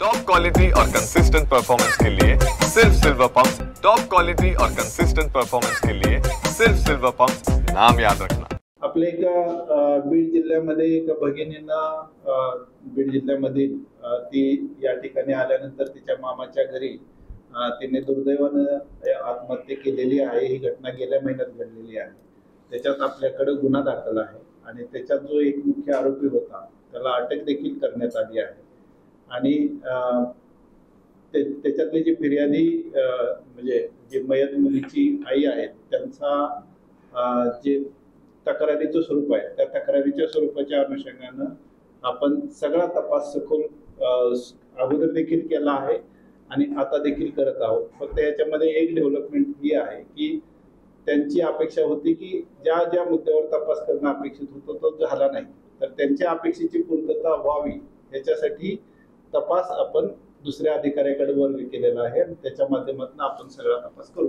Top quality और consistent performance के लिए सिर्फ सिल्वर पंप्स। टॉप क्वालिटी और कंसिस्टेंट परफॉर्मेंस के लिए सिर्फ सिल्वर पंप्स, नाम याद रखना। आपल्या एका बीड जिल्ह्यामध्ये एका भगिनींना बीड जिल्ह्यामध्ये ती या ठिकाणी आल्यानंतर तिच्या मामाच्या घरी तिने दुर्दैवानं आत्महत्या केलेली आहे। ही घटना गेल्या महिन्यात घडलेली आहे। त्याच्यात आपल्याकडे गुन्हा दाखल आहे आणि त्याच्यात जो एक मुख्य आरोपी होता त्याला अटक देखील करण्यात आली आहे। आणि त्याच्यातली जी फिर्यादी म्हणजे जी मयत मुलीची आई आहे त्यांचा जे तक्रारीचं स्वरूप आहे त्या तक्रारीच्या स्वरूपाच्या अनुषंगानं आपण सगळा तपास सखोल अगोदर देखील केला आहे आणि आता देखील करत आहोत। फक्त याच्यामध्ये एक डेव्हलपमेंट ही आहे की त्यांची अपेक्षा होती की ज्या ज्या मुद्द्यावर तपास करणं अपेक्षित होतं तो झाला नाही, तर त्यांच्या अपेक्षेची पूर्तता व्हावी याच्यासाठी तपास आपण दुसऱ्या अधिकाऱ्याकडे वर्ग केलेला आहे आणि त्याच्या माध्यमातून आपण सगळा तपास करू।